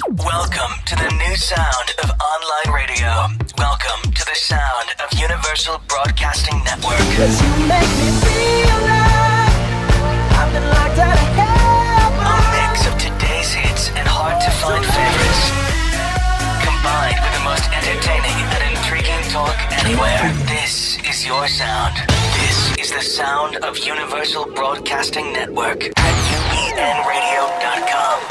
Welcome to the new sound of online radio. Welcome to the sound of Universal Broadcasting Network. 'Cause you make me feel like I've been locked out of heaven. A mix of today's hits and hard-to-find favorites, combined with the most entertaining and intriguing talk anywhere. This is your sound. This is the sound of Universal Broadcasting Network at UBNradio.com.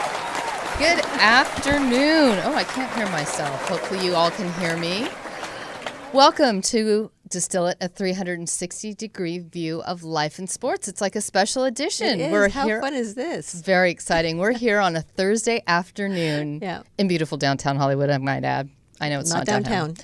Good afternoon. Oh, I can't hear myself. Hopefully you all can hear me. Welcome to Distill It, a 360-degree view of life and sports. It's like a special edition. It is. How fun is this? It's very exciting. We're here on a Thursday afternoon in beautiful downtown Hollywood, I might add. I know it's not downtown.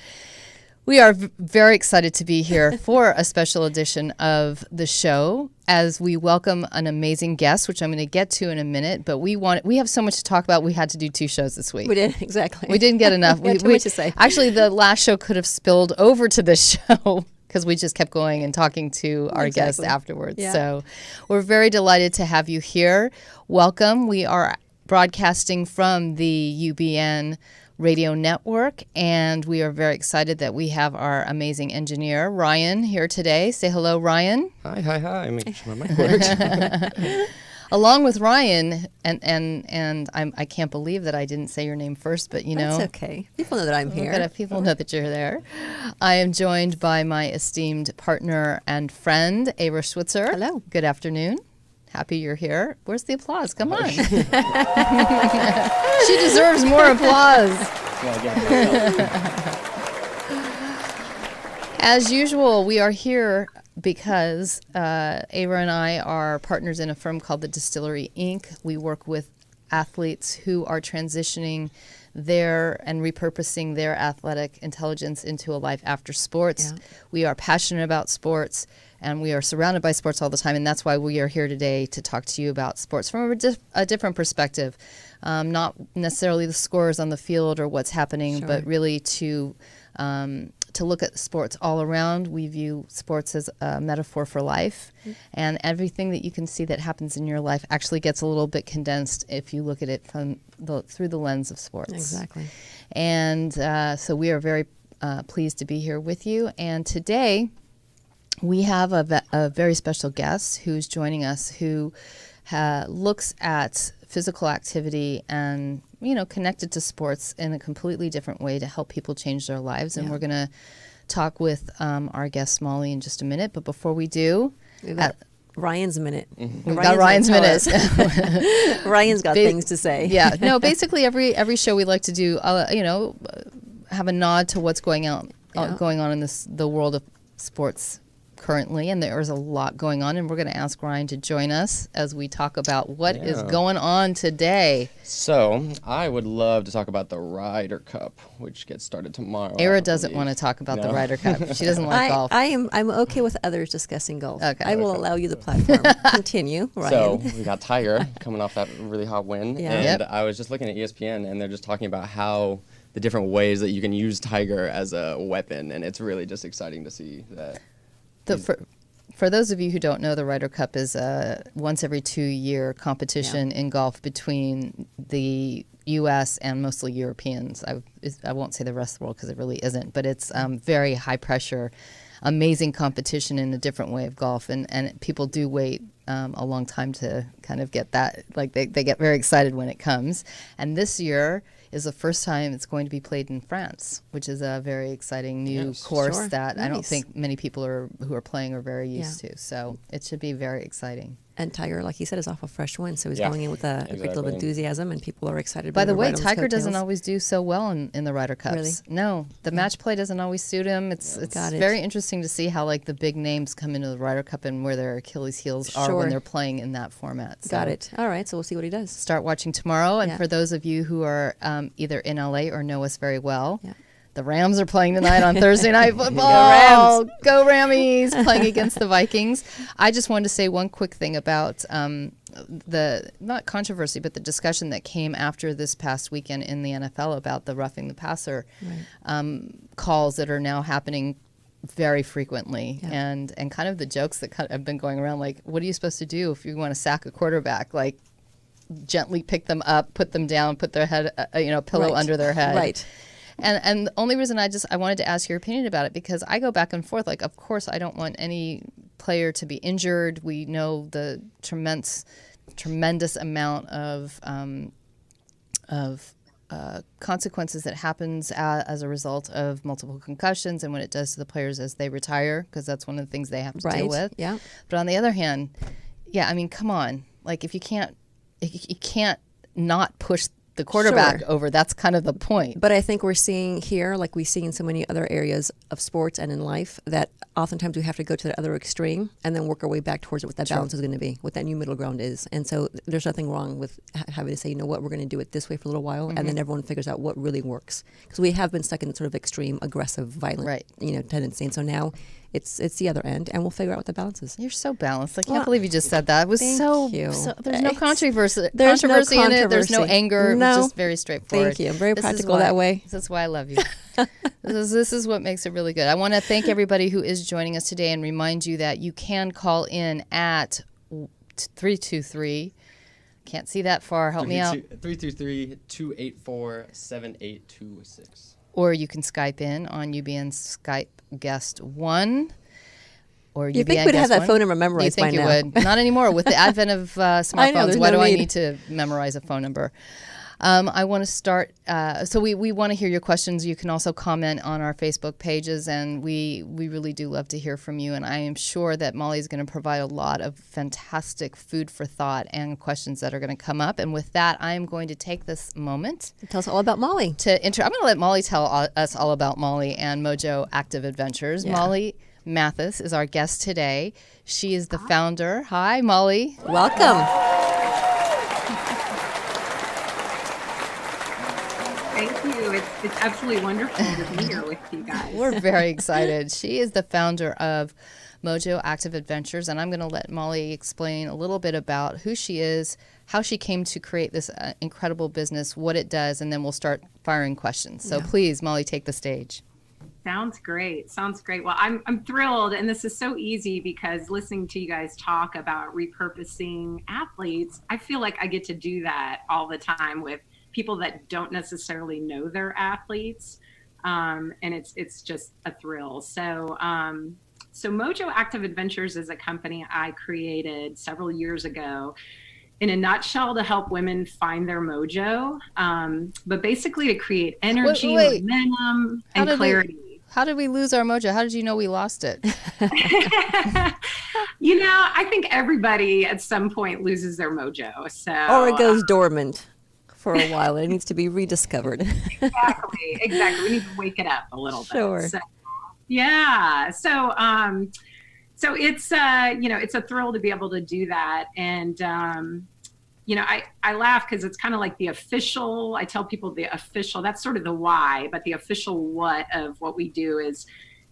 We are very excited to be here for a special edition of the show as we welcome an amazing guest, which I'm going to get to in a minute. But we have so much to talk about. We had to do 2 shows this week. We did, exactly. We didn't get enough. we had too much to say. Actually, the last show could have spilled over to this show because we just kept going and talking to our guests afterwards. Yeah. So we're very delighted to have you here. Welcome. We are broadcasting from the UBN Radio Network, and we are very excited that we have our amazing engineer, Ryan, here today. Say hello, Ryan. Hi. Making sure my mic works. Along with Ryan, and I can't believe that I didn't say your name first, but you know. That's okay. People know that I'm here. People know that you're there. I am joined by my esteemed partner and friend, Ava Switzer. Hello. Good afternoon. Happy you're here. Where's the applause? Come on. She deserves more applause. As usual, we are here because Ava and I are partners in a firm called the Distillery Inc. We work with athletes who are transitioning and repurposing their athletic intelligence into a life after sports. Yeah. We are passionate about sports, and we are surrounded by sports all the time, and that's why we are here today to talk to you about sports from a different perspective. Not necessarily the scores on the field or what's happening, but really to look at sports all around. We view sports as a metaphor for life, and everything that you can see that happens in your life actually gets a little bit condensed if you look at it through the lens of sports. Exactly. And so we are very pleased to be here with you. And today we have a very special guest who's joining us who looks at physical activity and connected to sports in a completely different way to help people change their lives. And we're going to talk with our guest Molly in just a minute. But before we do, we've got Ryan's minute. Mm-hmm. We've got Ryan's minute. Ryan's got things to say. Yeah. No. Basically, every show we like to do, have a nod to what's going on in the world of sports currently, and there's a lot going on, and we're going to ask Ryan to join us as we talk about what is going on today. So I would love to talk about the Ryder Cup, which gets started tomorrow. Era doesn't want to talk about the Ryder Cup. She doesn't like golf. I'm okay with others discussing golf. Okay. I will allow you the platform. Continue, Ryan. So we got Tiger coming off that really hot win, and I was just looking at ESPN, and they're just talking about how the different ways that you can use Tiger as a weapon, and it's really just exciting to see that. For those of you who don't know, the Ryder Cup is a once every 2-year competition in golf between the U.S. and mostly Europeans. I won't say the rest of the world because it really isn't, but it's very high pressure, amazing competition in a different way of golf, and people do wait a long time to kind of get that. Like they get very excited when it comes, and this year is the first time it's going to be played in France, which is a very exciting new course that I don't think many people who are playing are very used to. So it should be very exciting. And Tiger, like he said, is off a fresh win, so he's going in with a great deal of enthusiasm, and people are excited. By the way, Tiger doesn't always do so well in the Ryder Cups. Really? No, the match play doesn't always suit him. It's very interesting to see how the big names come into the Ryder Cup and where their Achilles heels are when they're playing in that format. So got it. All right, so we'll see what he does. Start watching tomorrow, and for those of you who are either in LA or know us very well. Yeah. The Rams are playing tonight on Thursday Night Football. Go Rammies, playing against the Vikings. I just wanted to say one quick thing about the, not controversy, but the discussion that came after this past weekend in the NFL about the roughing the passer calls that are now happening very frequently, and kind of the jokes that have been going around, like, what are you supposed to do if you want to sack a quarterback? Like, gently pick them up, put them down, put their head, pillow under their head. Right. And the only reason I wanted to ask your opinion about it, because I go back and forth. Like, of course, I don't want any player to be injured. We know the tremendous amount of consequences that happens as a result of multiple concussions and what it does to the players as they retire, because that's one of the things they have to deal with. Yeah. But on the other hand, yeah, I mean, come on. Like, if you can't not push the quarterback over, that's kind of the point. But I think we're seeing here, like we see in so many other areas of sports and in life, that oftentimes we have to go to the other extreme and then work our way back towards what that balance is going to be, what that new middle ground is. And so there's nothing wrong with having to say, you know what, we're going to do it this way for a little while, and then everyone figures out what really works. Because we have been stuck in sort of extreme, aggressive, violent, tendency. And so now it's the other end, and we'll figure out what the balance is. You're so balanced. I can't believe you just said that. It was so there's no controversy. There's no in it. There's no anger. No. It was just very straightforward. Thank you. I'm very practical that way. This is why I love you. This is what makes it really good. I want to thank everybody who is joining us today and remind you that you can call in at 323. Can't see that far. Help me out. 323-284-7826. Or you can Skype in on UBN Skype Guest 1. Or you think we'd have that phone number memorized by now? You think you would. Not anymore. With the advent of smartphones, why do I need to memorize a phone number? I want to start. So we want to hear your questions. You can also comment on our Facebook pages, and we really do love to hear from you. And I am sure that Molly's going to provide a lot of fantastic food for thought and questions that are going to come up. And with that, I am going to take this moment. Tell us all about Molly. I'm going to let Molly tell us all about Molly and Mojo Active Adventures. Yeah. Molly Mathis is our guest today. She is the founder. Hi, Molly. Welcome. Thank you. It's absolutely wonderful to be here with you guys. We're very excited. She is the founder of Mojo Active Adventures, and I'm going to let Molly explain a little bit about who she is, how she came to create this incredible business, what it does, and then we'll start firing questions. So please, Molly, take the stage. Sounds great. Well, I'm thrilled, and this is so easy because listening to you guys talk about repurposing athletes, I feel like I get to do that all the time with people that don't necessarily know they're athletes, and it's just a thrill. So Mojo Active Adventures is a company I created several years ago, in a nutshell, to help women find their mojo, but basically to create energy, momentum, and clarity. How did we lose our mojo? How did you know we lost it? I think everybody at some point loses their mojo. So, or it goes dormant for a while. It needs to be rediscovered. Exactly. We need to wake it up a little bit. Sure. So, yeah. So it's it's a thrill to be able to do that. And I laugh because it's kind of like the official. I tell people the official. That's sort of the why, but the official what of what we do is,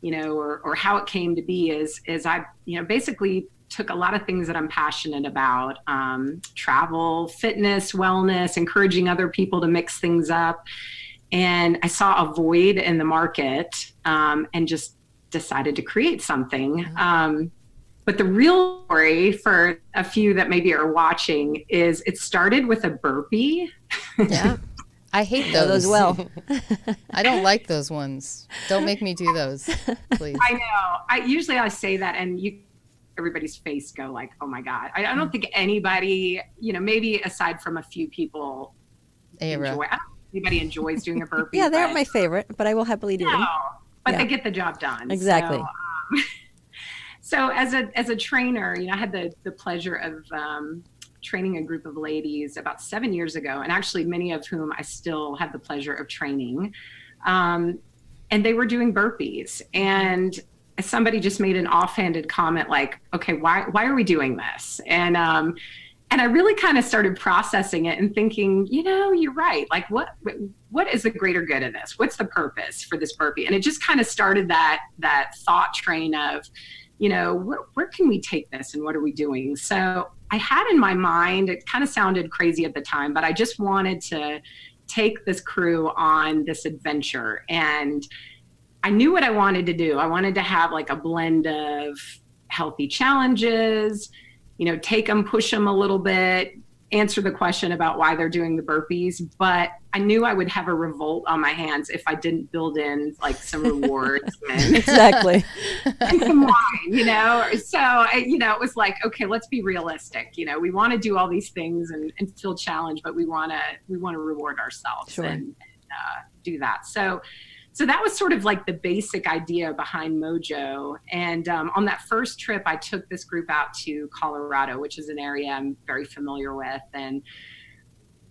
or how it came to be is I basically took a lot of things that I'm passionate about, travel, fitness, wellness, encouraging other people to mix things up. And I saw a void in the market, and just decided to create something. But the real story for a few that maybe are watching is it started with a burpee. Yeah. I hate those. Well, I don't like those ones. Don't make me do those, please. I know. I say that, and everybody's face go like, "Oh my God!" I don't think anybody, maybe aside from a few people, anybody enjoys doing a burpee. Yeah, they aren't my favorite, but I will happily do them. But they get the job done. Exactly. So as a trainer, I had the pleasure of training a group of ladies about 7 years ago, and actually many of whom I still have the pleasure of training. And they were doing burpees, and somebody just made an offhanded comment like, "Okay, why are we doing this?" And I really kind of started processing it and thinking, you're right. Like, what is the greater good of this? What's the purpose for this burpee? And it just kind of started that thought train of, where can we take this and what are we doing? So I had in my mind, it kind of sounded crazy at the time, but I just wanted to take this crew on this adventure. And I knew what I wanted to do. I wanted to have like a blend of healthy challenges, take them, push them a little bit, answer the question about why they're doing the burpees, but I knew I would have a revolt on my hands if I didn't build in like some rewards and, Exactly. and some wine, So, it was like, okay, let's be realistic. We want to do all these things and feel challenged, but we want to reward ourselves and do that. So that was sort of like the basic idea behind Mojo. And on that first trip, I took this group out to Colorado, which is an area I'm very familiar with.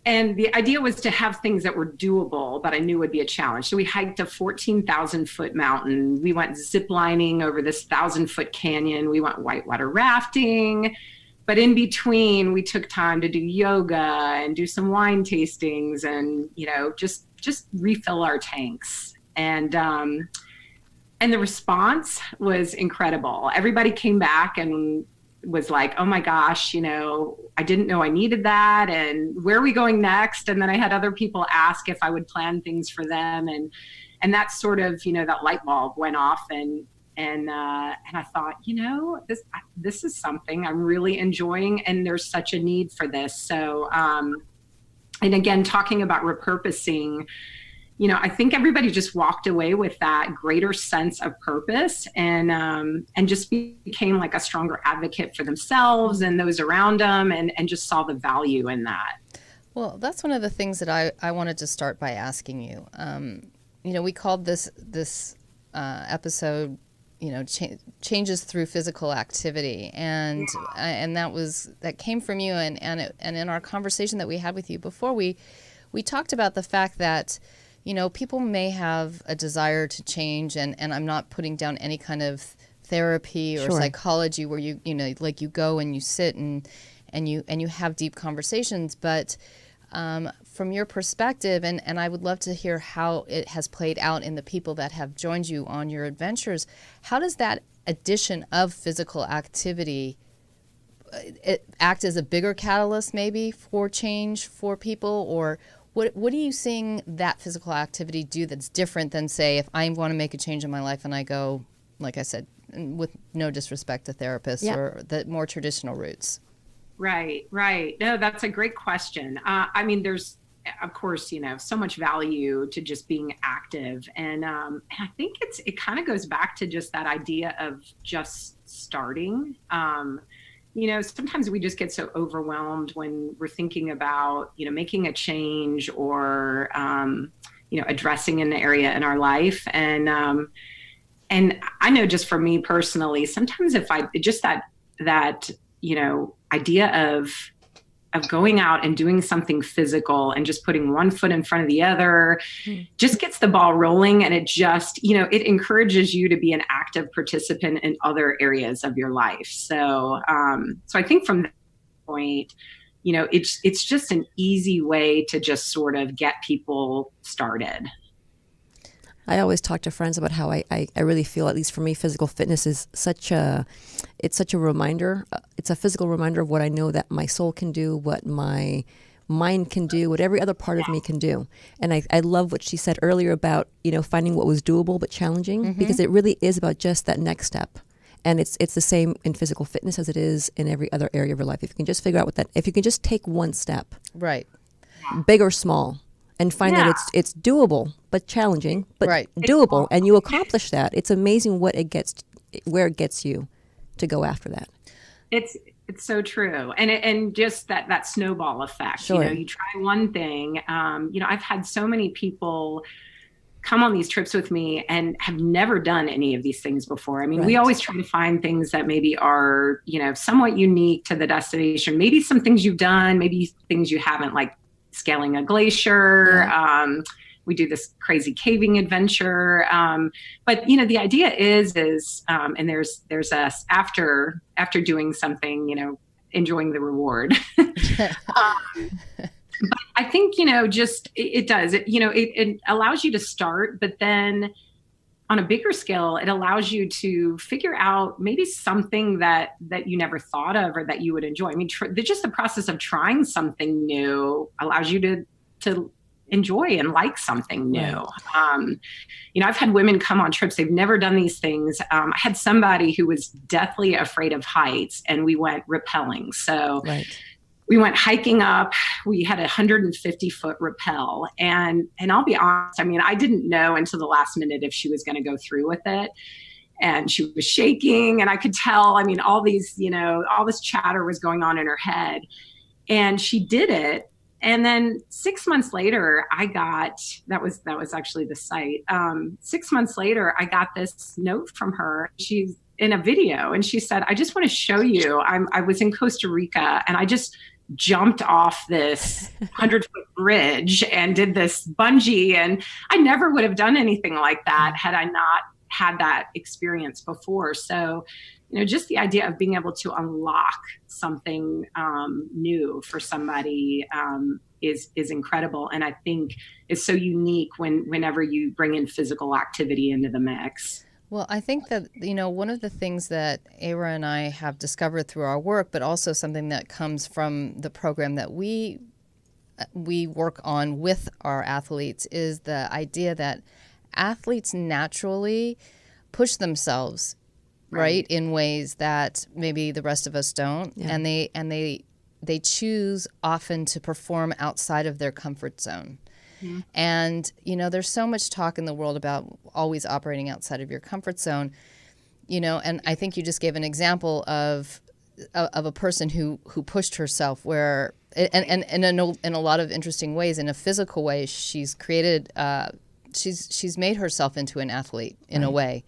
And the idea was to have things that were doable, but I knew would be a challenge. So we hiked a 14,000 foot mountain. We went zip lining over this 1,000-foot canyon. We went whitewater rafting. But in between, we took time to do yoga and do some wine tastings and, just refill our tanks. And the response was incredible. Everybody came back and was like, oh my gosh, I didn't know I needed that. And where are we going next? And then I had other people ask if I would plan things for them. And that sort of, that light bulb went off and I thought, this is something I'm really enjoying and there's such a need for this. So, and again, talking about repurposing, I think everybody just walked away with that greater sense of purpose and just became like a stronger advocate for themselves and those around them and just saw the value in that. Well, that's one of the things that I wanted to start by asking you. We called this episode, changes through physical activity, and that came from you, and in our conversation that we had with you before, we talked about the fact that people may have a desire to change, and I'm not putting down any kind of therapy or psychology where you go and you sit and you have deep conversations, but from your perspective, and I would love to hear how it has played out in the people that have joined you on your adventures. How does that addition of physical activity act as a bigger catalyst maybe for change for people, or what are you seeing that physical activity do that's different than, say, if I want to make a change in my life and I go, like I said, with no disrespect to therapists or the more traditional routes? Right. No, that's a great question. There's, of course, so much value to just being active. And I think it kind of goes back to just that idea of just starting. Sometimes we just get so overwhelmed when we're thinking about, making a change or, addressing an area in our life. And I know just for me personally, sometimes if I just that idea of going out and doing something physical and just putting one foot in front of the other just gets the ball rolling. And it just, it encourages you to be an active participant in other areas of your life. So I think from that point, it's just an easy way to just sort of get people started. I always talk to friends about how I really feel, at least for me, physical fitness is such a reminder. It's a physical reminder of what I know that my soul can do, what my mind can do, what every other part of me can do. And I love what she said earlier about, finding what was doable but challenging, because it really is about just that next step. And it's the same in physical fitness as it is in every other area of your life. If you can just figure out if you can just take one step, right, big or small, and find that it's doable but challenging, but doable, and you accomplish that. It's amazing where it gets you to go after that. It's so true, and just that snowball effect. Sure. You try one thing. I've had so many people come on these trips with me and have never done any of these things before. We always try to find things that maybe are somewhat unique to the destination. Maybe some things you've done, maybe things you haven't, like scaling a glacier. We do this crazy caving adventure. But the idea is, and there's us after doing something, enjoying the reward. But I think, just it does, it allows you to start, but then on a bigger scale, it allows you to figure out maybe something that you never thought of or that you would enjoy. Just the process of trying something new allows you to enjoy and like something new. I've had women come on trips. They've never done these things. I had somebody who was deathly afraid of heights, and we went rappelling. So, we went hiking up. We had a 150-foot rappel. And I'll be honest, I mean, I didn't know until the last minute if she was going to go through with it. And she was shaking, and I could tell, I mean, all these, all this chatter was going on in her head. And she did it. And then 6 months later, that was actually the site. 6 months later, I got this note from her. She's in a video, and she said, I just want to show you, I was in Costa Rica, and I just jumped off this 100-foot bridge and did this bungee. And I never would have done anything like that had I not had that experience before. So, just the idea of being able to unlock something new for somebody is incredible. And I think is so unique whenever you bring in physical activity into the mix. Well, I think that, one of the things that Ara and I have discovered through our work, but also something that comes from the program that we work on with our athletes, is the idea that athletes naturally push themselves, right, in ways that maybe the rest of us don't. Yeah. And they choose often to perform outside of their comfort zone. Mm-hmm. And, there's so much talk in the world about always operating outside of your comfort zone, and I think you just gave an example of a person who pushed herself where, and in a lot of interesting ways. In a physical way, she's created, she's made herself into an athlete in a way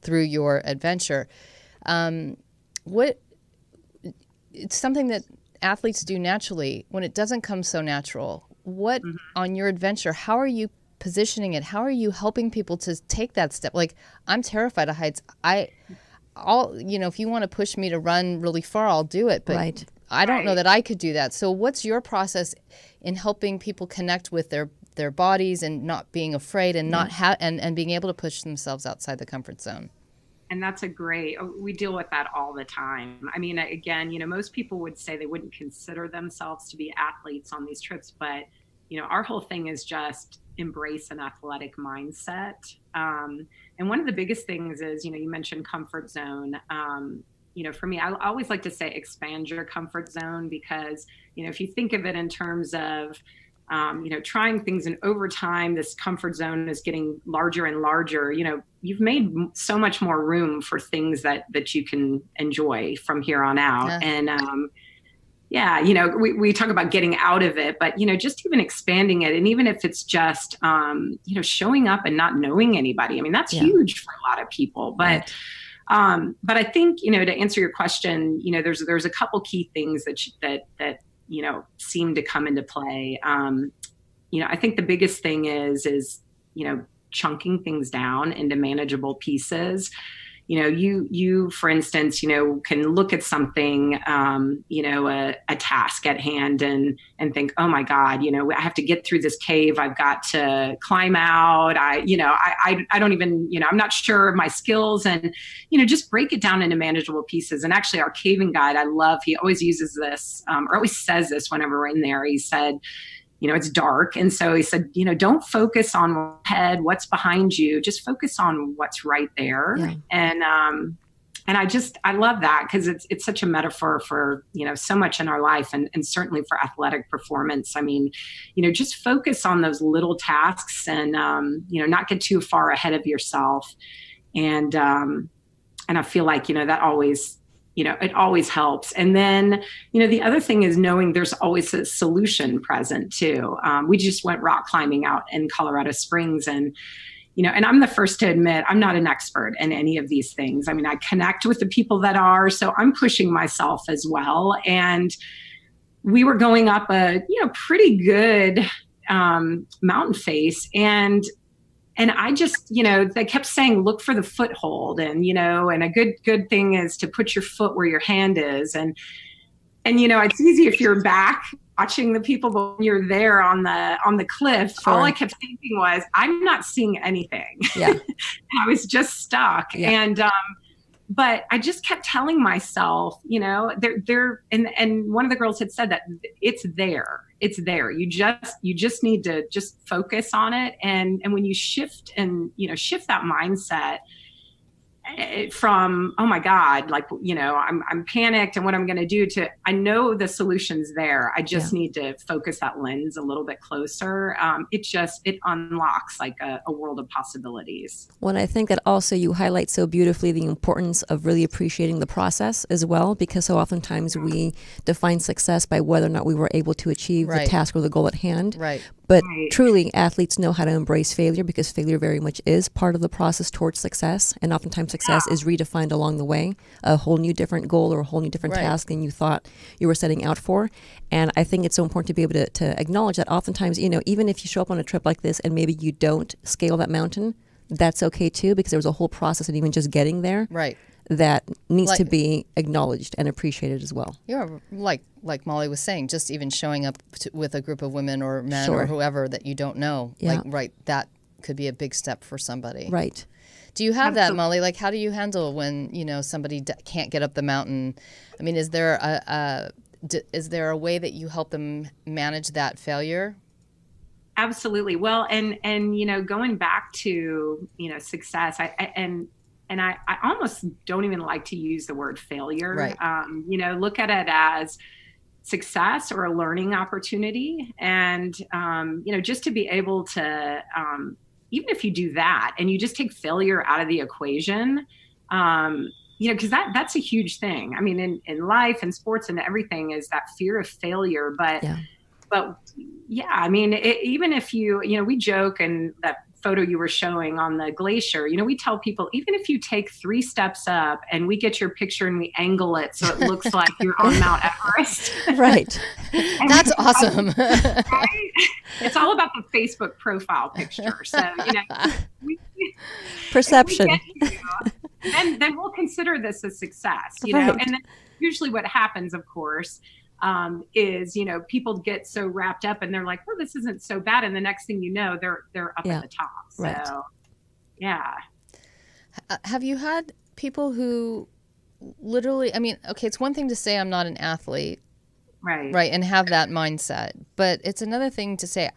through your adventure. It's something that athletes do naturally. When it doesn't come so natural, what on your adventure, how are you positioning it? How are you helping people to take that step? Like, I'm terrified of heights. If you want to push me to run really far, I'll do it. But I don't know that I could do that. So what's your process in helping people connect with their bodies and not being afraid and not and being able to push themselves outside the comfort zone? And that's we deal with that all the time. I mean, again, most people would say they wouldn't consider themselves to be athletes on these trips, but, our whole thing is just embrace an athletic mindset. And one of the biggest things is, you mentioned comfort zone. For me, I always like to say expand your comfort zone, because, if you think of it in terms of, trying things, and over time, this comfort zone is getting larger and larger. You've made so much more room for things that you can enjoy from here on out. Yeah. And we talk about getting out of it, but just even expanding it, and even if it's just showing up and not knowing anybody. I mean, that's huge for a lot of people. But I think to answer your question, there's a couple key things that seem to come into play. I think the biggest thing is chunking things down into manageable pieces. You, for instance, can look at something, a task at hand and think, oh my God, I have to get through this cave. I've got to climb out. I don't even, I'm not sure of my skills, and, just break it down into manageable pieces. And actually our caving guide, I love, he always uses this, or always says this whenever we're in there. He said, it's dark. And so he said, don't focus on what's behind you, just focus on what's right there. Yeah. And I love that, because it's such a metaphor for, so much in our life, and certainly for athletic performance. I mean, just focus on those little tasks, and, not get too far ahead of yourself. And I feel like, that always, it always helps. And then, the other thing is knowing there's always a solution present too. We just went rock climbing out in Colorado Springs, and, and I'm the first to admit I'm not an expert in any of these things. I mean, I connect with the people that are, so I'm pushing myself as well. And we were going up a, pretty good mountain face, and I just, they kept saying, look for the foothold, and, and a good thing is to put your foot where your hand is. And, it's easy if you're back watching the people, but when you're there on the cliff, sure. All I kept thinking was, I'm not seeing anything. Yeah. I was just stuck. Yeah. And, but I just kept telling myself, they're, and one of the girls had said that it's there. It's there. You just need to just focus on it. And when you shift that mindset, from, oh my God, like, I'm panicked and what I'm going to do, to, I know the solution's there. I just need to focus that lens a little bit closer. It unlocks like a world of possibilities. Well, I think that also you highlight so beautifully the importance of really appreciating the process as well, because so oftentimes we define success by whether or not we were able to achieve the task or the goal at hand. Right. But truly, athletes know how to embrace failure, because failure very much is part of the process towards success. And oftentimes success is redefined along the way, a whole new different goal or a whole new different task than you thought you were setting out for. And I think it's so important to be able to acknowledge that oftentimes, even if you show up on a trip like this and maybe you don't scale that mountain, that's okay too, because there was a whole process and even just getting there. Right. That needs to be acknowledged and appreciated as well. Yeah, like Molly was saying, just even showing up with a group of women or men or whoever that you don't know, that could be a big step for somebody. Right. Do you have that, Molly? Like, how do you handle when somebody can't get up the mountain? I mean, is there a way that you help them manage that failure? Absolutely. Well, and going back to success, I almost don't even like to use the word failure. Right. Look at it as success or a learning opportunity. And, just to be able to, even if you do that and you just take failure out of the equation, because that's a huge thing. I mean, in life and sports and everything is that fear of failure. But I mean, even if we joke, and that photo you were showing on the glacier, we tell people, even if you take 3 steps up and we get your picture and we angle it so it looks like you're on Mount Everest. Right. That's awesome. Right? It's all about the Facebook profile picture. So, perception. Then we'll consider this a success, Right. And then usually what happens, of course, is, people get so wrapped up and they're like, well, this isn't so bad. And the next thing you know, they're up at the top. So, right. Have you had people who literally, I mean, okay, it's one thing to say I'm not an athlete. Right. And have that mindset. But it's another thing to say,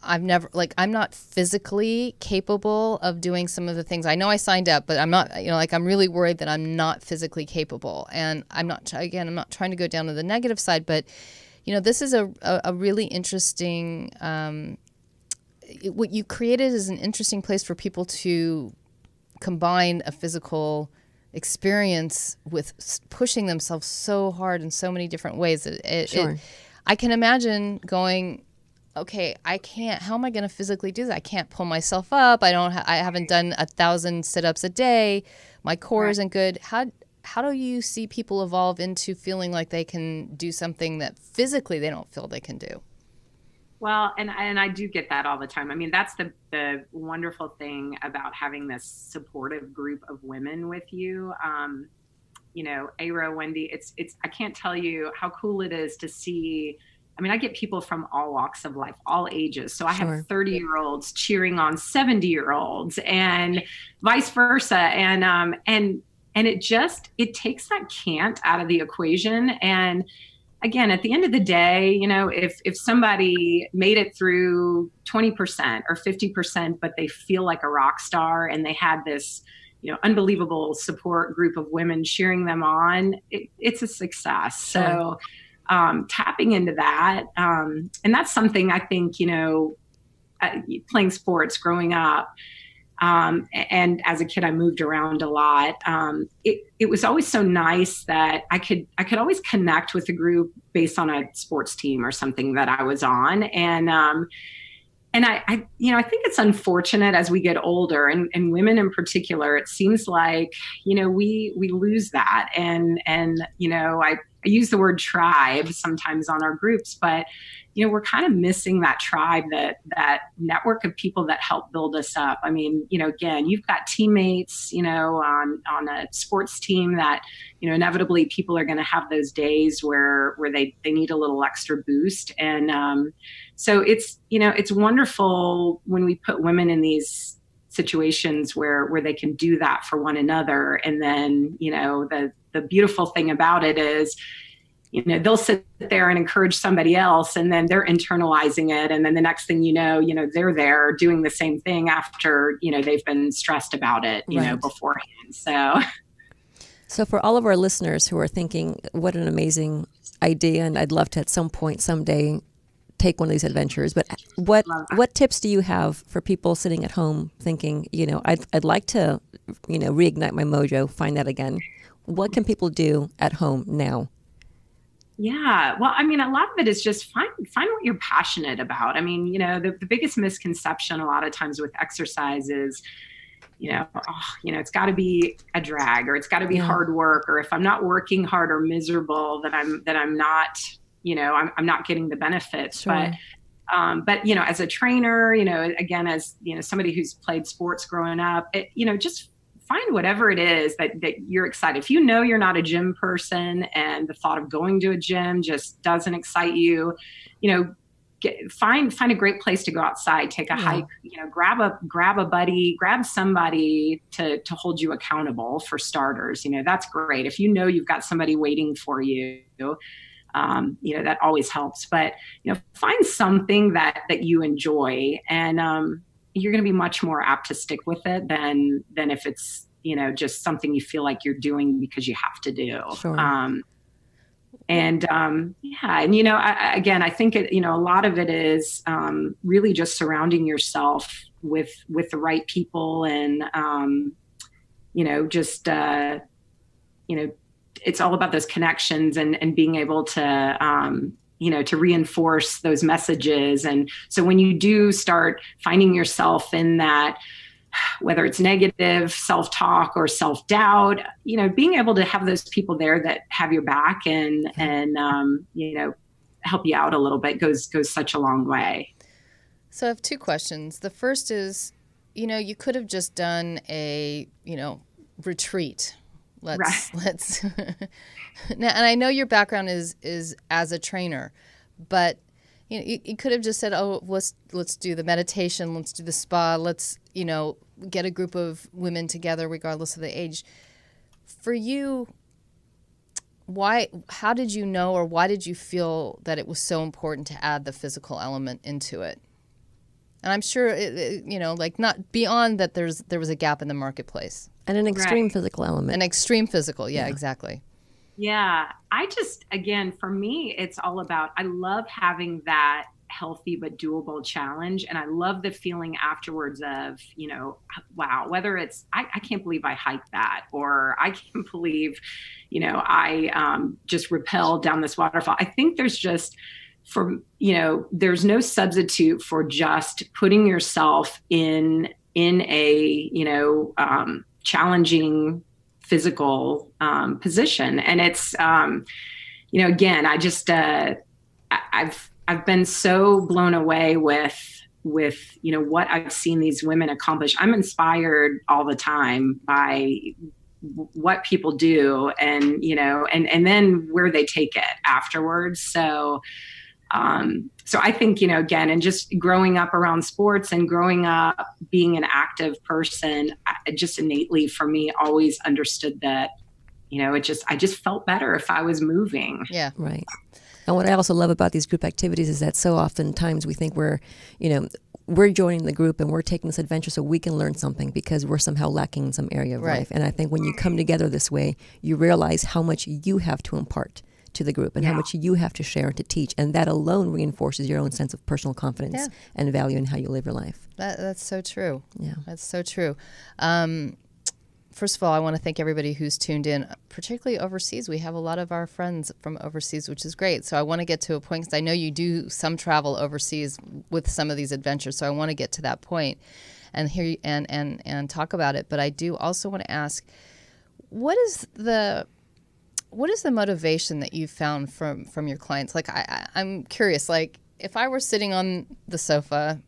I'm not physically capable of doing some of the things. I know I signed up, but I'm not, I'm really worried that I'm not physically capable. And I'm not trying to go down to the negative side, but, this is a really interesting, what you created is an interesting place for people to combine a physical experience with pushing themselves so hard in so many different ways. I can imagine going, okay, I can't, how am I going to physically do that? I can't pull myself up. I haven't done 1,000 sit-ups a day. My core isn't good. How do you see people evolve into feeling like they can do something that physically they don't feel they can do? Well, and I do get that all the time. I mean, that's the wonderful thing about having this supportive group of women with you. Aero, Wendy, it's I can't tell you how cool it is to see. I mean, I get people from all walks of life, all ages. So I have 30-year-olds cheering on 70-year-olds and vice versa. And it takes that can't out of the equation. And again, at the end of the day, if somebody made it through 20% or 50%, but they feel like a rock star and they had this, unbelievable support group of women cheering them on, it's a success. So tapping into that. And that's something I think, playing sports growing up, and as a kid, I moved around a lot. It was always so nice that I could always connect with a group based on a sports team or something that I was on. And I think it's unfortunate as we get older, and women in particular, it seems like, we lose that. And I use the word tribe sometimes on our groups, but we're kind of missing that tribe, that network of people that help build us up. I mean, again, you've got teammates, on a sports team that, inevitably people are going to have those days where they need a little extra boost. And so it's wonderful when we put women in these situations where they can do that for one another. And then, the beautiful thing about it is, they'll sit there and encourage somebody else, and then they're internalizing it. And then the next thing you know, they're there doing the same thing after, they've been stressed about it, beforehand. So for all of our listeners who are thinking, what an amazing idea, and I'd love to at some point someday take one of these adventures, but what tips do you have for people sitting at home thinking, I'd like to, reignite my mojo, find that again. What can people do at home now? Yeah. Well, I mean, a lot of it is just find what you're passionate about. I mean, the biggest misconception a lot of times with exercise is, it's got to be a drag, or it's got to be hard work, or if I'm not working hard or miserable, that I'm not, I'm not getting the benefits. Sure. But as a trainer, again, as somebody who's played sports growing up, just find whatever it is that you're excited. If you're not a gym person and the thought of going to a gym just doesn't excite you, find a great place to go outside, take a hike, grab a buddy, grab somebody to hold you accountable, for starters. That's great. If you've got somebody waiting for you, that always helps. But, find something that you enjoy, and you're going to be much more apt to stick with it than if it's, just something you feel like you're doing because you have to do. Sure. Again, I think a lot of it is really just surrounding yourself with the right people, and it's all about those connections and being able to to reinforce those messages. And so when you do start finding yourself in that, whether it's negative self-talk or self-doubt, being able to have those people there that have your back and help you out a little bit goes such a long way. So I have two questions. The first is, you could have just done a, retreat. Let's now, and I know your background is as a trainer, but you could have just said, oh, let's do the meditation, let's do the spa, let's get a group of women together regardless of the age. For you, how did you know, or why did you feel that it was so important to add the physical element into it? And I'm sure not beyond that, there was a gap in the marketplace. And an extreme physical element. An extreme physical, yeah, exactly. Yeah, again, for me, it's all about, I love having that healthy but doable challenge. And I love the feeling afterwards of, wow, whether it's, I can't believe I hiked that, or I can't believe, I just rappelled down this waterfall. I think there's just, there's no substitute for just putting yourself in a, challenging physical position. And it's, again, I just, I've been so blown away with what I've seen these women accomplish. I'm inspired all the time by what people do, and, and then where they take it afterwards. So I think, again, and just growing up around sports and growing up being an active person, I just innately, for me, always understood that, I just felt better if I was moving. Yeah. Right. And what I also love about these group activities is that so oftentimes we think we're joining the group and we're taking this adventure so we can learn something because we're somehow lacking in some area of life. And I think when you come together this way, you realize how much you have to impart to the group and how much you have to share and to teach, and that alone reinforces your own sense of personal confidence and value in how you live your life. That's so true. Yeah, that's so true. First of all, I want to thank everybody who's tuned in, particularly overseas. We have a lot of our friends from overseas, which is great. So I want to get to a point, because I know you do some travel overseas with some of these adventures. So I want to get to that point and hear you and talk about it. But I do also want to ask, what is the motivation that you found from your clients? Like, I'm curious, like if I were sitting on the sofa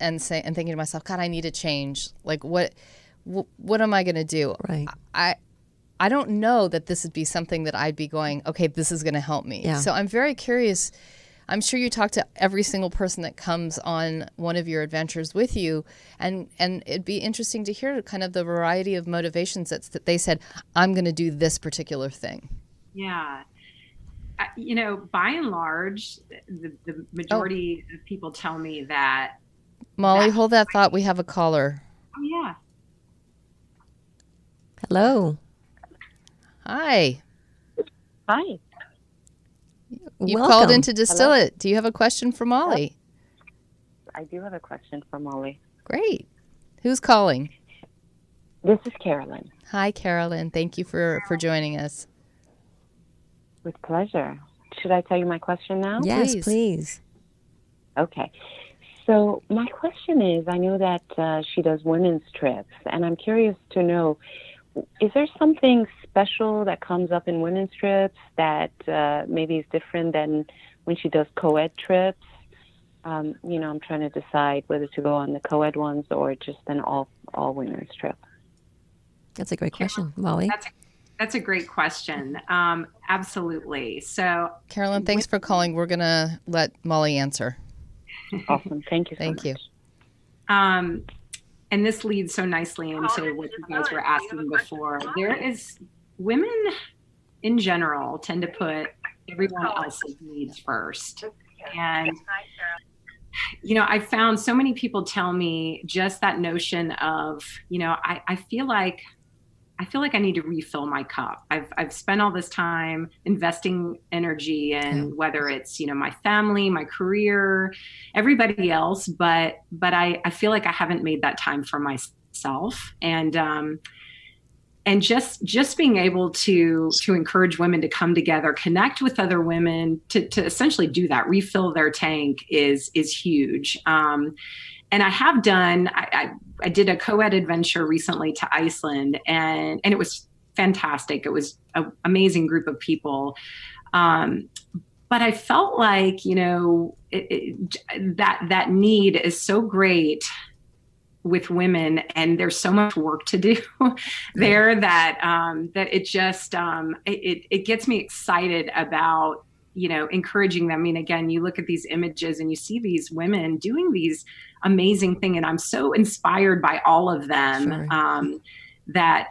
and thinking to myself, God, I need a change. Like what am I going to do? Right. I don't know that this would be something that I'd be going, okay, this is going to help me. Yeah. So I'm very curious. I'm sure you talk to every single person that comes on one of your adventures with you, and it'd be interesting to hear kind of the variety of motivations that they said, I'm going to do this particular thing. Yeah. by and large, the majority of people tell me that. Molly, hold that thought. We have a caller. Oh, yeah. Hello. Hi. Hi. You Welcome. called in to Distill It. Do you have a question for Molly? I do have a question for Molly. Great. Who's calling? This is Carolyn. Hi, Carolyn. Thank you for joining us. With pleasure. Should I tell you my question now? Yes, Please. please. Okay. So my question is, I know that she does women's trips, and I'm curious to know, is there something special that comes up in women's trips that maybe is different than when she does co-ed trips? I'm trying to decide whether to go on the co-ed ones or just an all women's trip. That's a great question, Molly. That's a great question. Absolutely. So, Carolyn, thanks for calling. We're going to let Molly answer. Awesome. Thank you so Thank you. much. And this leads so nicely into what you guys were asking before. Women in general tend to put everyone else's needs first. And, I found so many people tell me just that notion of, I feel like I need to refill my cup. I've spent all this time investing energy in whether it's, my family, my career, everybody else, but I feel like I haven't made that time for myself. And just being able to encourage women to come together, connect with other women, to essentially do that, refill their tank is huge. And I have done, I did a co-ed adventure recently to Iceland, and it was fantastic. It was an amazing group of people. But I felt like, that need is so great with women, and there's so much work to do there that it just, it gets me excited about, encouraging them. I mean, again, you look at these images and you see these women doing these amazing thing, and I'm so inspired by all of them. Sure. That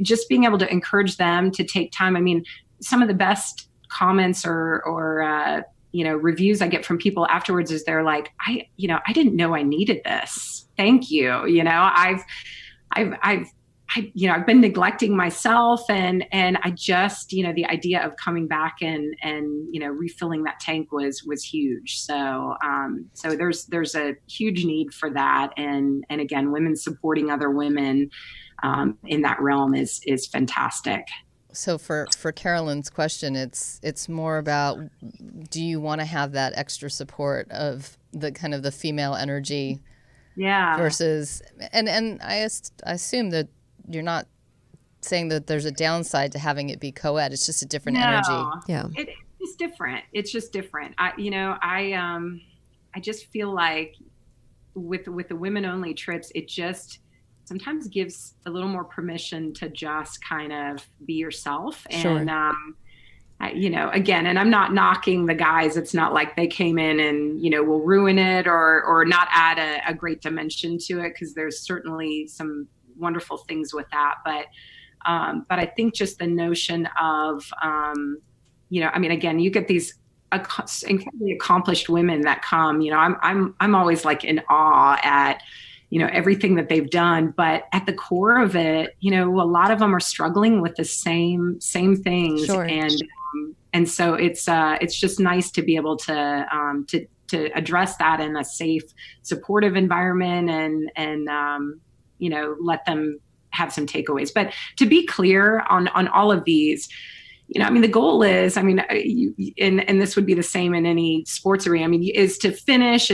just being able to encourage them to take time. I mean, some of the best comments or reviews I get from people afterwards is they're like, I didn't know I needed this. Thank you. I've been neglecting myself, and I just, the idea of coming back and refilling that tank was huge. So there's a huge need for that. And again, women supporting other women in that realm is fantastic. So for Carolyn's question, it's more about, do you want to have that extra support of the kind of the female energy? Yeah. Versus, and I assume that you're not saying that there's a downside to having it be co-ed. It's just a different energy. Yeah. It's different. It's just different. I just feel like with the women only trips, it just sometimes gives a little more permission to just kind of be yourself. Sure. And, again, and I'm not knocking the guys. It's not like they came in and, will ruin it or not add a great dimension to it, because there's certainly some wonderful things with that. But I think just the notion of, again, you get these incredibly accomplished women that come, I'm always like in awe at, everything that they've done, but at the core of it, a lot of them are struggling with the same things. Sure. And so it's just nice to be able to address that in a safe, supportive environment and let them have some takeaways. But to be clear on all of these, the goal is, and this would be the same in any sports arena, is to finish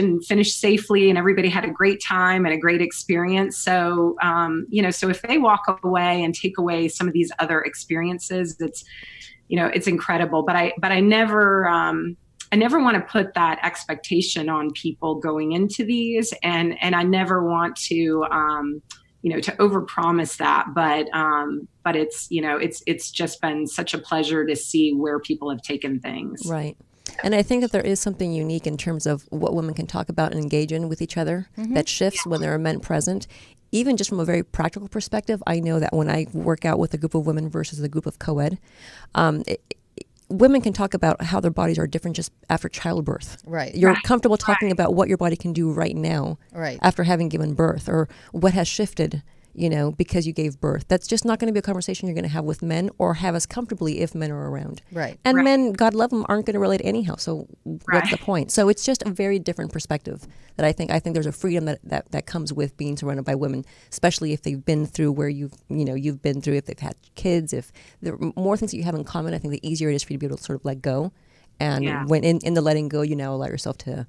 safely, and everybody had a great time and a great experience. So, so if they walk away and take away some of these other experiences, it's incredible. But I never want to put that expectation on people going into these, and I never want to, to overpromise that, but it's just been such a pleasure to see where people have taken things. Right. And I think that there is something unique in terms of what women can talk about and engage in with each other that shifts when there are men present. Even just from a very practical perspective, I know that when I work out with a group of women versus a group of co-ed, women can talk about how their bodies are different just after childbirth. Right. You're comfortable talking about what your body can do right now Right. after having given birth, or what has shifted, because you gave birth. That's just not going to be a conversation you're going to have with men, or have as comfortably if men are around. Right. And men, God love them, aren't going to relate anyhow. So what's the point? So it's just a very different perspective that I think there's a freedom that comes with being surrounded by women, especially if they've been through where you've been through, if they've had kids, if there are more things that you have in common. I think the easier it is for you to be able to sort of let go. And when in the letting go, you now allow yourself to,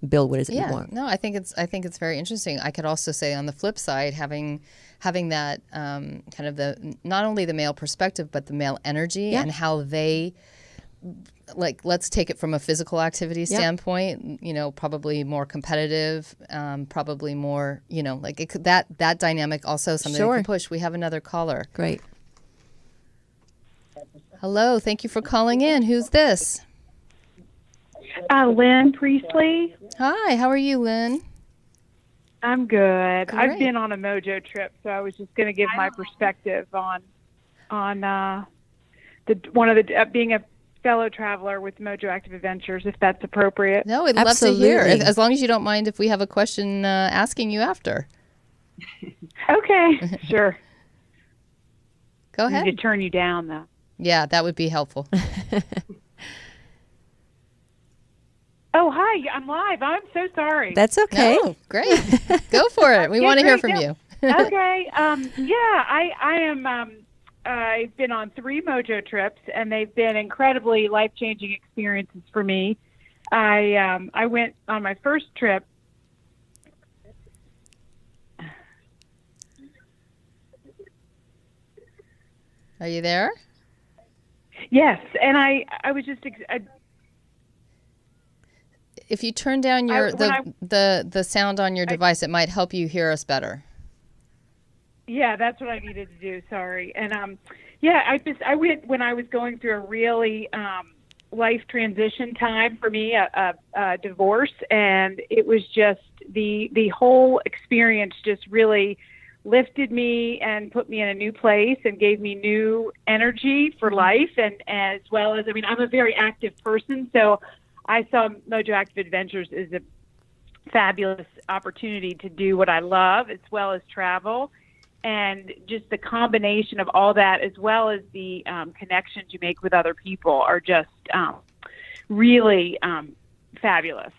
build what it is that you want. No, I think it's very interesting. I could also say on the flip side, having that kind of the not only the male perspective but the male energy and how they, like, let's take it from a physical activity standpoint. Probably more competitive, probably more. Like it could, that dynamic also something that can push. We have another caller. Great. Hello, thank you for calling in. Who's this? Lynn Priestley. Hi, how are you, Lynn? I'm good. Great. I've been on a Mojo trip, so I was just going to give my perspective on being a fellow traveler with Mojo Active Adventures, if that's appropriate. No, we'd love to hear, as long as you don't mind if we have a question asking you after. Okay, sure. Go ahead. I need to turn you down, though. Yeah, that would be helpful. Oh, hi, I'm live. I'm so sorry. That's okay. Oh, great. Go for it. We want to hear from you. Okay. I am. I've been on 3 Mojo trips, and they've been incredibly life-changing experiences for me. I went on my first trip. Are you there? Yes, and I was just. If you turn down the sound on your device, it might help you hear us better. Yeah, that's what I needed to do. Sorry. And I went when I was going through a really life transition time for me, a divorce, and it was just the whole experience just really lifted me and put me in a new place and gave me new energy for life, and as well as, I'm a very active person, so I saw Mojo Active Adventures as a fabulous opportunity to do what I love, as well as travel. And just the combination of all that, as well as the connections you make with other people, are just really fabulous.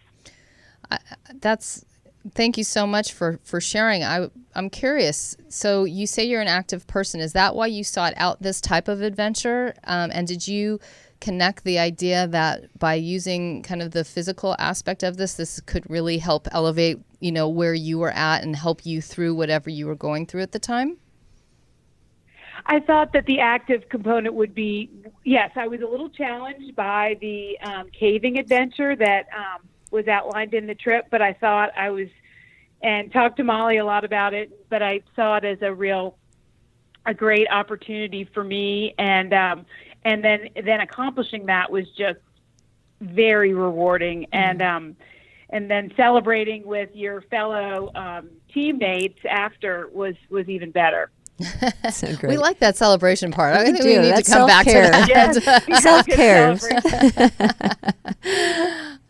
Thank you so much for sharing. I'm curious. So you say you're an active person. Is that why you sought out this type of adventure? And did you connect the idea that by using kind of the physical aspect of this could really help elevate, where you were at and help you through whatever you were going through at the time? I thought that the active component would be, yes, I was a little challenged by the caving adventure that was outlined in the trip, but I thought and talked to Molly a lot about it, but I saw it as a great opportunity for me, and then accomplishing that was just very rewarding, and then celebrating with your fellow teammates after was even better. So great. We like that celebration part. I think we need That's to come back to that. Yes, Self-care.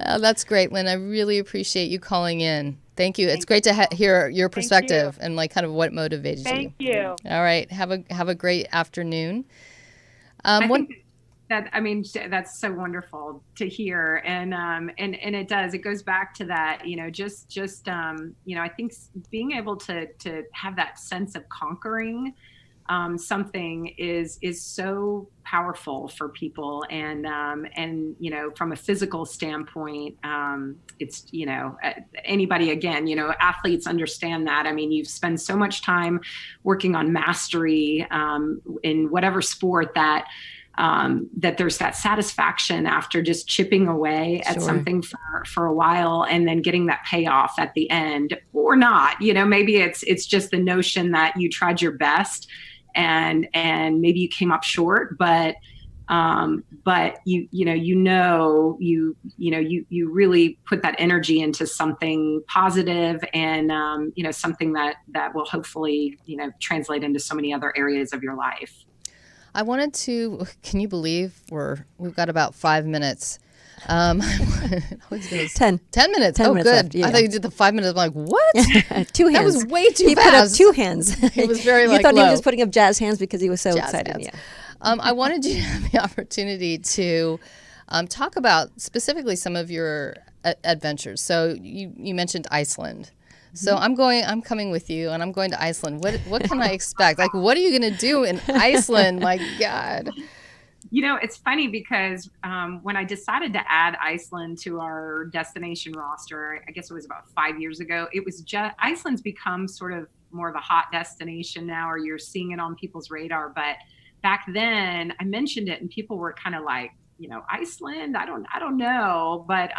Oh, that's great, Lynn. I really appreciate you calling in. Thank you. It's great to hear your perspective and like kind of what motivated you. Thank you. All right. Have a great afternoon. I think that's so wonderful to hear, and it goes back to that, I think being able to have that sense of conquering something is so powerful for people, and from a physical standpoint, it's anybody, again, athletes understand that. You've spent so much time working on mastery in whatever sport that there's that satisfaction after just chipping away at something for a while, and then getting that payoff at the end, or not. Maybe it's just the notion that you tried your best, and maybe you came up short, but you really put that energy into something positive, and something that will hopefully translate into so many other areas of your life. I wanted to. Can you believe we've got about 5 minutes? I was gonna say 10. 10 minutes. 10 oh, minutes good. left, yeah. I thought you did the 5 minutes. I'm like, what? 2 hands. That was way too he fast. He put up 2 hands. It was very You like thought he low. was just putting up jazz hands because he was so Jazz excited. hands. Yeah. I wanted you to have the opportunity to talk about specifically some of your adventures. So you mentioned Iceland. So I'm coming with you, and I'm going to Iceland. What can I expect? Like, what are you going to do in Iceland? My God. It's funny because when I decided to add Iceland to our destination roster, I guess it was about 5 years ago, it was just Iceland's become sort of more of a hot destination now, or you're seeing it on people's radar. But back then I mentioned it and people were kind of like, Iceland, I don't know. But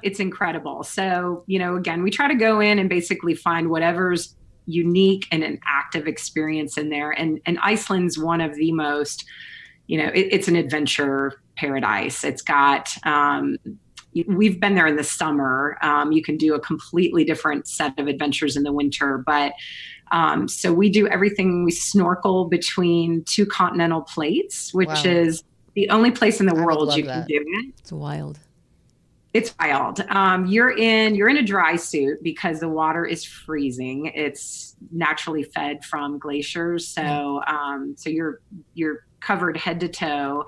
it's incredible. So, again, we try to go in and basically find whatever's unique and an active experience in there. And Iceland's one of the most, it's an adventure paradise. It's got, we've been there in the summer. You can do a completely different set of adventures in the winter, but so we do everything. We snorkel between 2 continental plates, which is the only place in the world you can do it. It's wild. It's wild. You're in a dry suit because the water is freezing. It's naturally fed from glaciers, so so you're covered head to toe.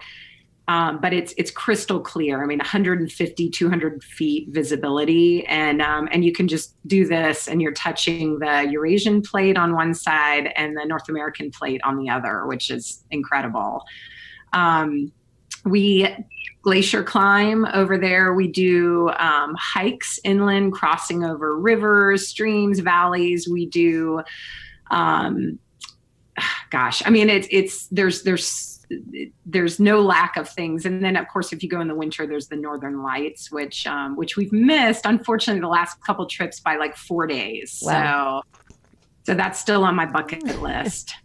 But it's crystal clear. I mean, 150, 200 feet visibility, and you can just do this, and you're touching the Eurasian plate on one side and the North American plate on the other, which is incredible. We glacier climb over there. We do hikes inland, crossing over rivers, streams, valleys. We do, there's no lack of things. And then, of course, if you go in the winter, there's the Northern Lights, which we've missed, unfortunately, the last couple trips by like 4 days. Wow. So that's still on my bucket list.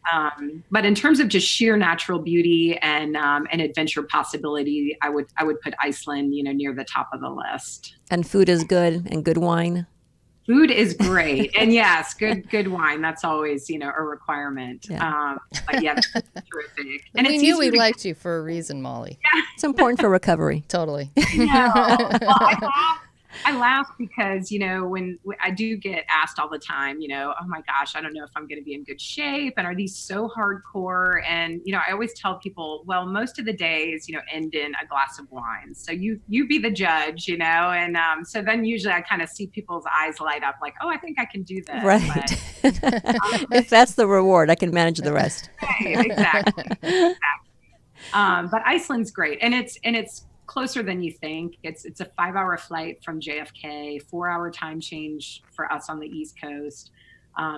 But in terms of just sheer natural beauty and adventure possibility, I would put Iceland, near the top of the list. And food is good, and good wine. Food is great, and yes, good wine. That's always a requirement. Yeah. But yeah, that's terrific. And we knew we liked you for a reason, Molly. Yeah. It's important for recovery. Totally. I laugh because, when I do get asked all the time, oh my gosh, I don't know if I'm going to be in good shape. And are these so hardcore? And, I always tell people, well, most of the days, end in a glass of wine. So you be the judge, and so then usually I kind of see people's eyes light up like, oh, I think I can do this. Right. But, if that's the reward, I can manage the rest. Right, exactly. But Iceland's great. And it's closer than you think. It's a 5-hour flight from JFK, 4-hour time change for us on the East Coast.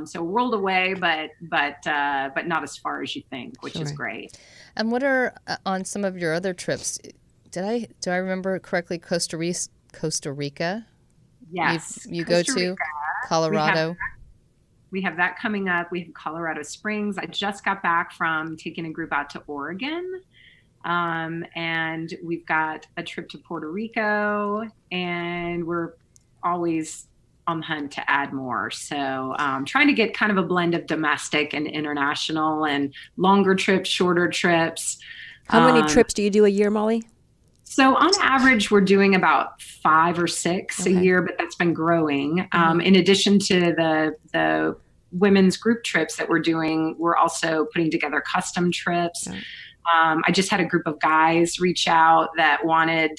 So world away, but not as far as you think, which is great. And what are on some of your other trips? Do I remember correctly? Costa Rica. Yes, you go to Rica. Colorado. We have that coming up. We have Colorado Springs. I just got back from taking a group out to Oregon. And we've got a trip to Puerto Rico, and we're always on the hunt to add more. So trying to get kind of a blend of domestic and international, and longer trips, shorter trips. How many trips do you do a year, Molly? So on average, we're doing about 5 or 6 a year, but that's been growing. In addition to the women's group trips that we're doing, we're also putting together custom trips. Okay. I just had a group of guys reach out that wanted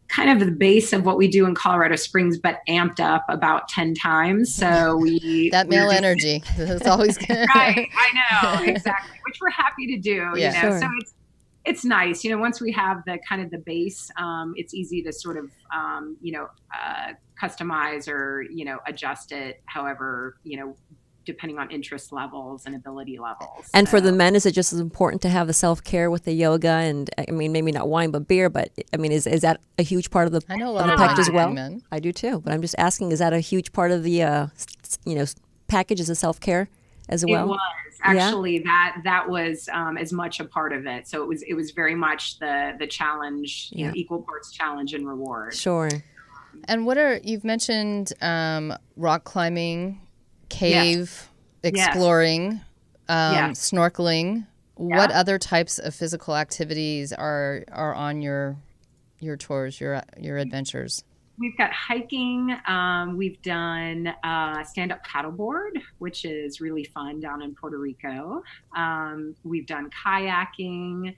kind of the base of what we do in Colorado Springs, but amped up about 10 times. So that male energy, that's always good. Right, I know, exactly, which we're happy to do. Yeah. Sure. So it's nice. Once we have the kind of the base, it's easy to sort of, customize or, adjust it however, depending on interest levels and ability levels. And for the men, is it just as important to have the self-care with the yoga and, I mean, maybe not wine, but beer, but I mean, is that a huge part of the, I know a lot of package as well? Men. I do too, but I'm just asking, is that a huge part of the, package as a self-care as well? It was actually that was as much a part of it. So it was very much the challenge, equal parts challenge and reward. Sure. And you've mentioned rock climbing, cave exploring. snorkeling. What other types of physical activities are on your tours, your adventures? We've got hiking. We've done stand-up paddleboard, which is really fun down in Puerto Rico. We've done kayaking,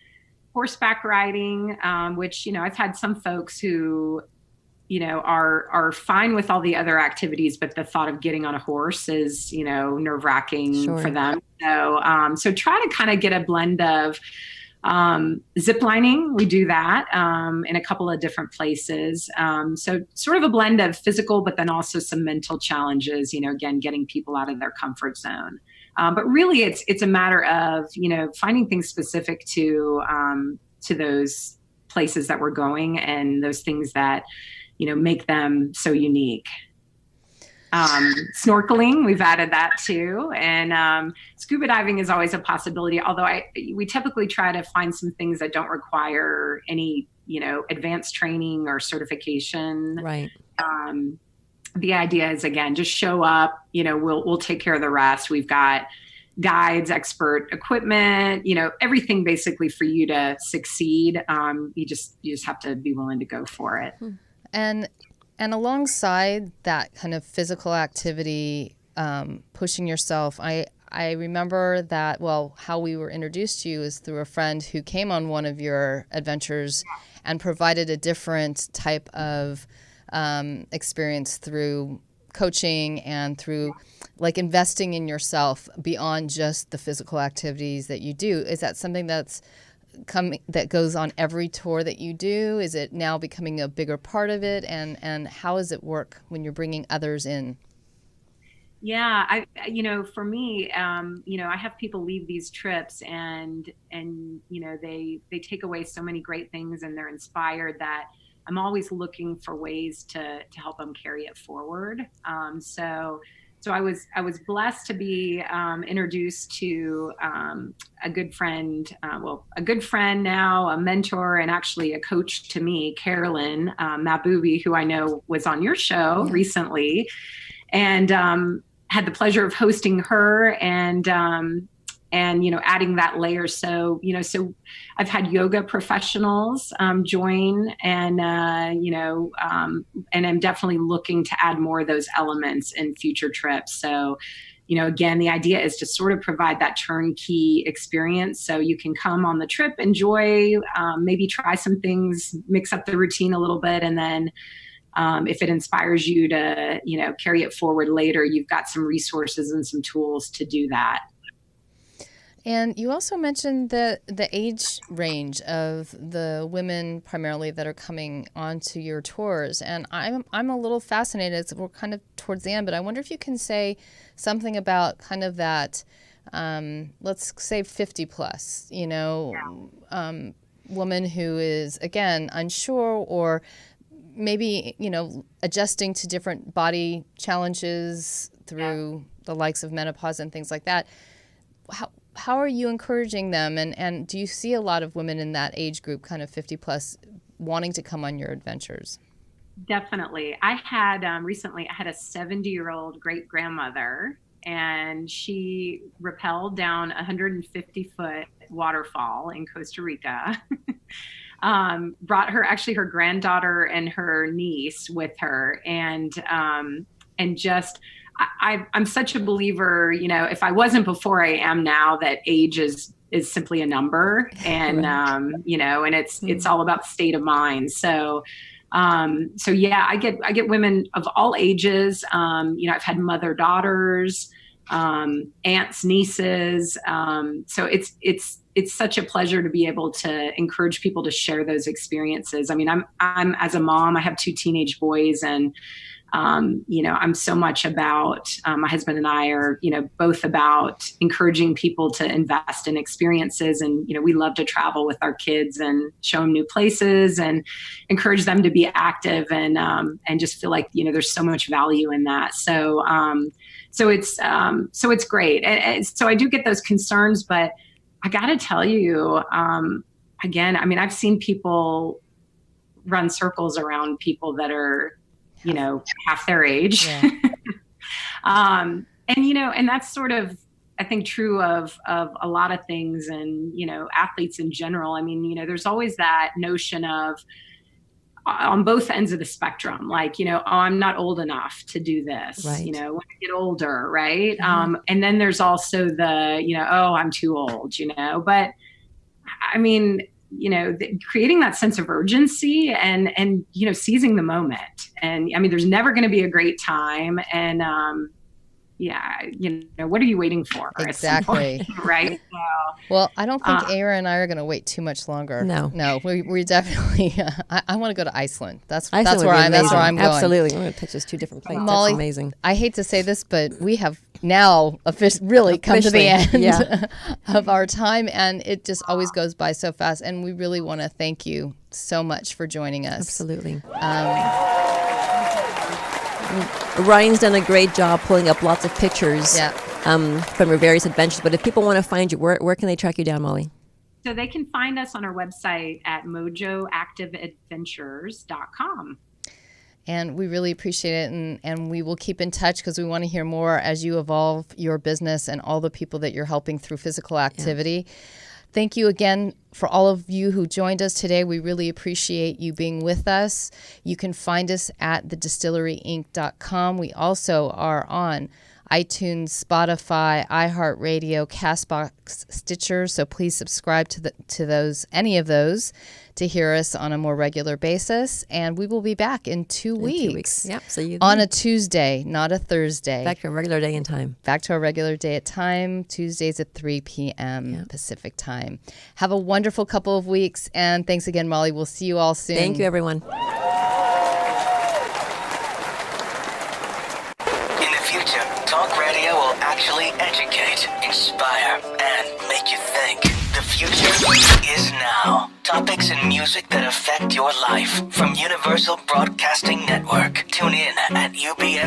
horseback riding, which, I've had some folks who, are fine with all the other activities, but the thought of getting on a horse is, nerve-wracking for them. So try to kind of get a blend of zip lining. We do that in a couple of different places. So sort of a blend of physical, but then also some mental challenges, again, getting people out of their comfort zone. But really it's a matter of, finding things specific to those places that we're going and those things that, make them so unique. Snorkeling, we've added that too. And scuba diving is always a possibility, although we typically try to find some things that don't require any, advanced training or certification. Right. The idea is, again, just show up, we'll take care of the rest. We've got guides, expert equipment, everything basically for you to succeed. You just have to be willing to go for it. And alongside that kind of physical activity, pushing yourself, I remember that, how we were introduced to you is through a friend who came on one of your adventures and provided a different type of experience through coaching and through like investing in yourself beyond just the physical activities that you do. Is that something that goes on every tour that you do? Is it now becoming a bigger part of it? And how does it work when you're bringing others in? Yeah, for me, I have people leave these trips and they take away so many great things and they're inspired that I'm always looking for ways to help them carry it forward. So I was blessed to be introduced to a good friend, a good friend now, a mentor, and actually a coach to me, Carolyn Mabubi, who I know was on your show recently, and had the pleasure of hosting her and adding that layer. So I've had yoga professionals join and I'm definitely looking to add more of those elements in future trips. So, again, the idea is to sort of provide that turnkey experience. So you can come on the trip, enjoy, maybe try some things, mix up the routine a little bit. And then if it inspires you to, carry it forward later, you've got some resources and some tools to do that. And you also mentioned the age range of the women primarily that are coming onto your tours. And I'm a little fascinated. We're kind of towards the end, but I wonder if you can say something about kind of that, let's say 50 plus, woman who is, again, unsure or maybe, adjusting to different body challenges through the likes of menopause and things like that. How are you encouraging them? And do you see a lot of women in that age group, kind of 50 plus, wanting to come on your adventures? Definitely. I had recently, I had a 70-year-old great grandmother, and she rappelled down a 150-foot waterfall in Costa Rica. Brought her granddaughter and her niece with her, and just. I'm such a believer, if I wasn't before, I am now, that age is simply a number, and and it's all about the state of mind. So yeah, I get women of all ages. I've had mother-daughters, aunts, nieces. So it's such a pleasure to be able to encourage people to share those experiences. I mean, I'm as a mom, I have 2 teenage boys, and I'm so much about, my husband and I are, both about encouraging people to invest in experiences. And, we love to travel with our kids and show them new places and encourage them to be active and just feel like, there's so much value in that. So it's great. And so I do get those concerns, but I got to tell you, again, I mean, I've seen people run circles around people that are, half their age. Yeah. And that's sort of, I think true of a lot of things, and, athletes in general. I mean, there's always that notion of, on both ends of the spectrum, like, oh, I'm not old enough to do this, Right. when I get older. Right. And then there's also the, oh, I'm too old, but I mean, creating that sense of urgency and, seizing the moment. And I mean, there's never going to be a great time. And, what are you waiting for? Exactly. At some point, right. So, well, I don't think Aaron and I are going to wait too much longer. No, we definitely. I want to go to Iceland. That's Iceland where I'm going. Absolutely, we're going to touch those two different places. Molly, that's amazing. I hate to say this, but we have now really come to the end of our time, and it just always goes by so fast. And we really want to thank you so much for joining us. Absolutely. Ryan's done a great job pulling up lots of pictures from your various adventures. But if people want to find you, where can they track you down, Molly? So they can find us on our website at mojoactiveadventures.com. And we really appreciate it, and we will keep in touch because we want to hear more as you evolve your business and all the people that you're helping through physical activity. Yeah. Thank you again for all of you who joined us today. We really appreciate you being with us. You can find us at thedistilleryinc.com. We also are on iTunes, Spotify, iHeartRadio, CastBox, Stitcher. So please subscribe to those, any of those, to hear us on a more regular basis. And we will be back in 2 weeks. 2 weeks. Yep. So you on a Tuesday, not a Thursday. Back to a regular day and time. Back to our regular day at time. Tuesdays at 3 p.m. Pacific time. Have a wonderful couple of weeks. And thanks again, Molly. We'll see you all soon. Thank you, everyone. In the future, talk radio will actually educate, inspire, and make you think. The future is now. Topics and music that affect your life from Universal Broadcasting Network. Tune in at UBN.